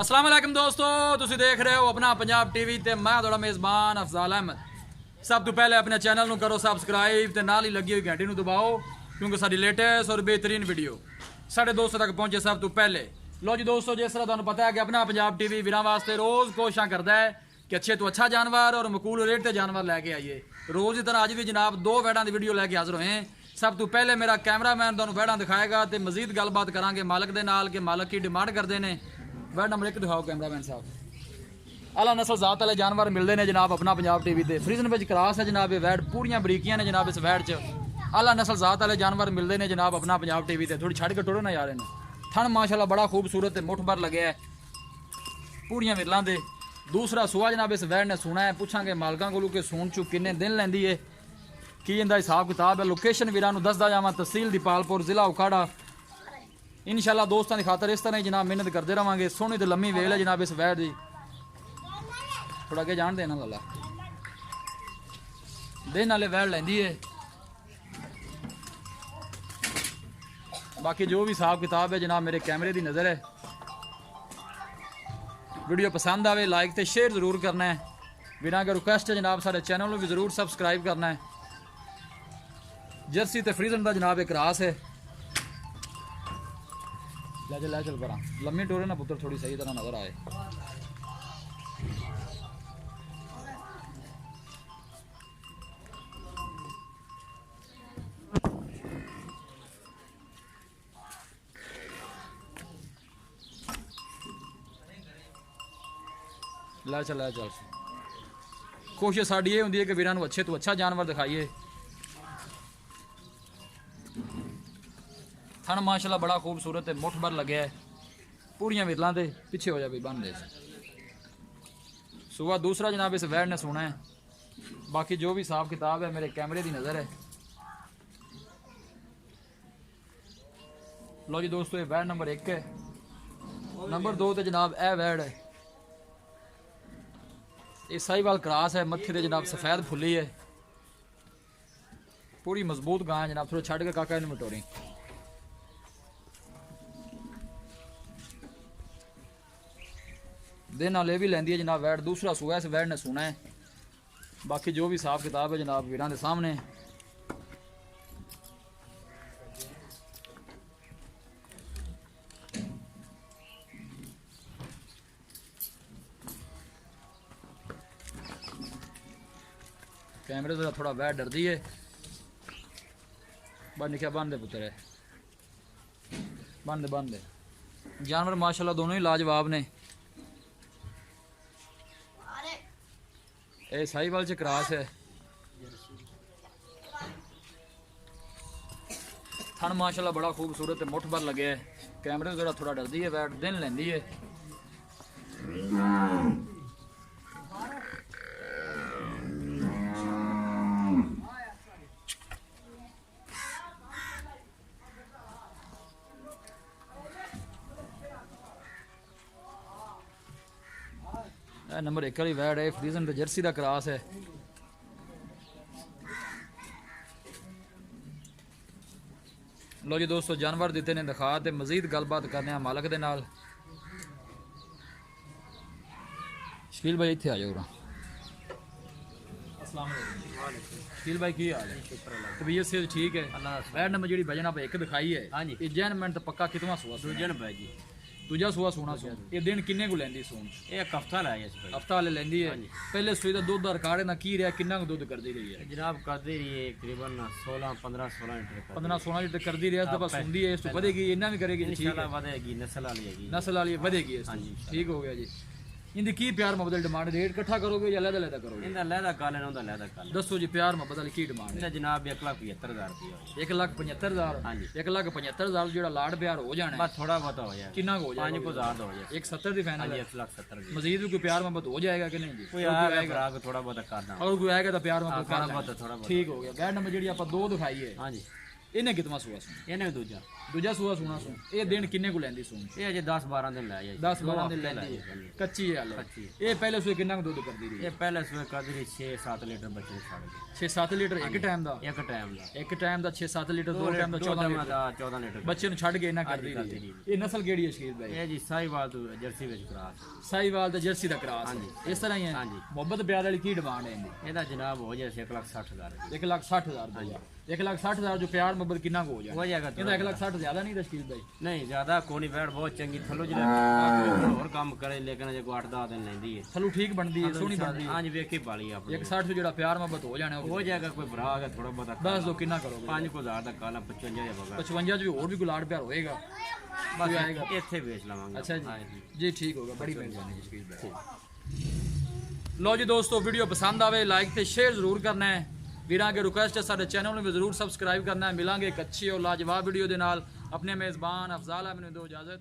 अस्सलाम वालेकुम दोस्तों, तुसी देख रहे हो अपना पंजाब टीवी ते मैं थोड़ा मेज़बान अफजाल अहमद। सब तो पहले अपने चैनल नू करो सब्सक्राइब ते नाल ही लगी हुई घंटी नू दबाओ क्योंकि साडी लेटेस्ट और बेहतरीन वीडियो साढ़े दोस्तों तक पहुंचे सब तो पहले। लो जी दोस्तों, जिस तरह तुहानू पता है कि अपना पंजाब टीवी वीरां वास्ते रोज़ कोशिशां करता है कि अच्छे तो अच्छा जानवर और मकूल रेट ते जानवर लैके आइए। रोज़ की तरह अज भी जनाब दो वैड़ां की वीडियो लैके हाजिर होए हैं। सब तो पहले मेरा कैमरामैन तुहानू वैड़ां दिखाएगा तो मजीद गलबात करांगे मालक दे नाल कि मालक की डिमांड करते हैं। वैड़ नंबर 1 दिखाओ कैमरामैन साहब। आला नस्ल जात वाले जानवर मिलते हैं जनाब अपना पंजाब टीवी ते। फ्रीजन विच क्रॉस है जनाब, ये वैड़ पूरियां बरीकियां ने जनाब इस वैड़ च। आला नस्ल जात वाले जानवर मिलते हैं जनाब अपना पंजाब टीवी ते। थोड़ी छड़ के टुरो ना यार इन्हें। थन माशाल्लाह बड़ा खूबसूरत है, मुठ भर लगे है, पूरियां विरलां दे। दूसरा सुआ जनाब इस वैड़ ने सुना है, पूछांगे मालकां कोलों कि सून चू किन्ने दिन लैंदी है, की इंदा हिसाब किताब है। लोकेशन वीरां नू दसदा जावां, तहसील दीपालपुर, जिला उखाड़ा। इंशाल्लाह दोस्तों की खातर इस तरह ही जनाब मेहनत करते रहांगे। सोहनी तो लम्मी वेल है जनाब इस वैड़ की। थोड़ा अगे जान देना लाला दिन नाले वैड़ लैंदी है। बाकी जो भी हिसाब किताब है जनाब मेरे कैमरे की नज़र है। वीडियो पसंद आवे लाइक तो शेयर जरूर करना है। बिना के रिक्वेस्ट है जनाब सारे चैनल भी जरूर सबसक्राइब करना है। जर्सी तो फ्रीजन का जनाब एक रास है। ले चल परा लम्मी टोरे ना पुत्र, थोड़ी सही तरह नजर आए। ले चल कोशिश साड़ी ये होंदी है कि वीरां नू अच्छे तो अच्छा जानवर दिखाइए। थन माशाल्लाह बड़ा खूबसूरत है, मुठ भर लगे है, पूरियां विरलां दे। पीछे हो जा भाई बन दे। सुबह दूसरा जनाब इस वैड़ ने सुना है। बाकी जो भी हिसाब किताब है मेरे कैमरे की नज़र है। लो जी दोस्तों, ये वैड़ नंबर 1 है। नंबर 2 तो जनाब ए वैड़ है, ये साहिवाल क्रॉस है। मत्थे ते जनाब सफ़ेद फुली है, पूरी मजबूत गां है जनाब। थोड़ा छड़ के काका इन मटोरी। दिन नाले भी लैंदी है जनाब वैड़। दूसरा सूआ इस वैड़ ने सुना है। बाकी जो भी हिसाब किताब है जनाब वीरां दे सामने। कैमरे से थोड़ा वैड़ डरदी है। बन क्या बन दे पुत्र है, बन दे। जानवर माशाल्लाह दोनों ही लाजवाब ने। ये साहिवाल च क्रॉस है। थन माशाल्लाह बड़ा खूबसूरत है, मुठ भर लगे है। कैमरे से थोड़ा डरदी है वैड़, दिन लैंदी है। नंबर 1 वाली वैड़ है, फ्रीजन ते जर्सी का क्रॉस है। लो जी दोस्तों, जानवर दिते ने दिखा ते मजीद गलबात करने मालक दे नाल। शकील भाई इत्थे आ जाओ। शकील भाई की हाल है? तबीयत से ठीक है? वैड़ नंबर जी भजन आप 1 दिखाई है, ये जैन मिनट पक्का कितना सुआ? दूजा सुआ सोना सो। ये दिन किन्ने को लैंदी सोन? एक हफ्ता लाया हफ्ता वाले लैंदी है। पहले सुई का दुध रिकॉर्ड ना की रहा, किन्ना दुध करती रही है जनाब? करती रही है तकरीबन 15-16 लीटर। 15-16 लीटर करती रही है। इस दफा सुनदी है, इस तो बढ़ेगी, इन्ना भी करेगी। इंशाल्लाह बढ़ेगी, नस्ल वाली बढ़ेगी। ठीक हो गया जी। इनकी की प्यार मोहब्बत डिमांड रेट इकट्ठा करोगे या लहदा करोगे? इनका लहदा काल है, उनका लहदा काल। दसो जी प्यार मोहब्बत वाली की डिमांड है? जनाब 1,75,000 रुपया। 1,75,000? हाँ जी, 1,75,000 जो लाड प्यार हो जाना है, बस थोड़ा बहुत हो जाए। कितना हो जाए? 5,000 हो जाए। 1,70 की फाइनल है? 1,70,000। मजीद भी कोई प्यार मोहब्बत हो जाएगा कि नहीं जी? कोई आएगा थोड़ा बहुत करना, और कोई आएगा तो प्यार मोहब्बत थोड़ा बहुत। ठीक हो गया। वैड़ नंबर जी आप 2 दिखाई है। हाँ जी, ਇਹਨੇ ਕਿਤਨਾ ਸੂਆ ਸੂ ਇਹਨੇ ਦੂਜਾ ਦੂਜਾ ਸੂਆ ਸੂਣਾ ਸੂ ਇਹ ਦਿਨ ਕਿੰਨੇ ਕੋ ਲੈਂਦੀ ਸੂ ਇਹ ਅਜੇ 10-12 ਦਿਨ ਲੈ ਜਾਏ 10-12 ਦਿਨ ਲੈਂਦੀ ਹੈ। ਕੱਚੀ ਹੈ ਹਾਲੇ ਕੱਚੀ ਹੈ। ਇਹ ਪਹਿਲੇ ਸੂਏ ਕਿੰਨਾ ਕੁ ਦੁੱਧ ਕਰਦੀ ਰਹੀ ਇਹ ਪਹਿਲੇ ਸਵੇ ਕਦਰੀ 6-7 ਲੀਟਰ ਬੱਚੇ ਨੂੰ ਛੱਡ ਗਏ 6-7 ਲੀਟਰ ਇੱਕ ਟਾਈਮ ਦਾ ਇੱਕ ਟਾਈਮ ਦਾ ਇੱਕ ਟਾਈਮ ਦਾ 6-7 ਲੀਟਰ ਦੋ ਟਾਈਮ ਦਾ 14 ਲੀਟਰ ਦਾ 14 ਲੀਟਰ ਬੱਚੇ ਨੂੰ ਛੱਡ ਕੇ ਇਹਨਾਂ ਕਰਦੀ ਕਰਦੀ ਰਹੀ ਰਹੀ। ਇਹ ਨਸਲ ਕਿਹੜੀ ਹੈ ਸ਼ਕੀਲ ਭਾਈ ਇਹ ਜੀ ਸਾਈਵਾਲ ਤੋਂ ਜਰਸੀ ਵਿੱਚ ਕਰਾਸ ਸਾਈਵਾਲ ਦਾ ਜਰਸੀ ਦਾ ਕਰਾਸ ਹਾਂਜੀ। ਇਸ ਤਰ੍ਹਾਂ ਹੀ ਹੈ ਹਾਂਜੀ। ਮੁਹੱਬਤ ਪਿਆਰ ਵਾਲੀ ਕੀ ਡਿਮਾਂਡ ਹੈ ਇਹਦੀ ਇਹਦਾ ਜਨਾਬ ਹੋ ਜਾਏ 1,60,000 1,60,000 ਰੁਪਇਆ 1,60,000 ਜੋ ਪਿਆਰ ਮੁਹੱਬਤ ਕਿੰਨਾ ਕੁ ਹੋ ਹੋ ਜਾਏ ਜਾਏਗਾ ਇਹਦਾ 1,60,000 ਜ਼ਿਆਦਾ ਨਹੀਂ ਸ਼ਕੀਲ ਭਾਈ ਨਹੀਂ ਜ਼ਿਆਦਾ ਕੋਣੀ ਵੈੜ ਬਹੁਤ ਚੰਗੀ ਥੱਲੋਂ ਜਿਹੜਾ ਹੋਰ ਕੰਮ ਕਰੇ ਲੇਕਿਨ ਜੇ ਕੋ 8-10 ਦਿਨ ਲੈਂਦੀ ਹੈ ਥਲੂ ਠੀਕ ਬਣਦੀ ਹੈ ਸੋਹਣੀ ਬਣਦੀ ਹੈ ਹਾਂਜੀ ਵੇਖੀ ਬਾਲੀ ਆਪਣੀ 1,60 ਤੋਂ ਜਿਹੜਾ ਪਿਆਰ ਮੁਹੱਬਤ ਹੋ ਜਾਣਾ ਹੋ ਜਾਏਗਾ ਕੋਈ ਭਰਾ ਆ ਗਿਆ ਥੋੜਾ ਬਹੁਤਾ ਦੱਸ ਦੋ ਕਿੰਨਾ ਕਰੋਗੇ 5,000 ਦਾ ਕਾਲਾ 55 ਦਾ ਬਗਾ 55 ਚ ਵੀ ਹੋਰ ਵੀ ਗੁਲਾੜ ਪਿਆਰ ਹੋਏਗਾ ਬਸ ਆਏਗਾ ਇੱਥੇ ਵੇਚ ਲਵਾਂਗੇ ਅੱਛਾ ਹਾਂਜੀ। ਜੀ ਠੀਕ ਹੋਗਾ ਬੜੀ ਮਿਹਰਬਾਨੀ ਜੀ ਸ਼ਕੀਲ ਭਾਈ ਲੋ ਜੀ ਦੋਸਤੋ ਵੀਡੀਓ ਪਸੰਦ ਆਵੇ ਲਾਈਕ ਤੇ ਸ਼ੇਅਰ ਜ਼ਰੂਰ ਕਰਨਾ ਹੈ ਵੀਰਾਂ ਕੇ ਰਿਕੁਐਸਟ ਹੈ ਸਾਡੇ ਚੈਨਲ ਨੂੰ ਵੀ ਜ਼ਰੂਰ ਸਬਸਕ੍ਰਾਈਬ ਕਰਨਾ ਹੈ ਮਿਲਾਂਗੇ ਇੱਕ ਅੱਛੀ ਔਰ ਲਾਜਵਾਬ ਵੀਡੀਓ ਦੇ ਨਾਲ ਆਪਣੇ ਮੇਜ਼ਬਾਨ ਅਫਜ਼ਾਲ ਅਹਿਮਦ ਨੂੰ ਦਿਓ ਇਜਾਜ਼ਤ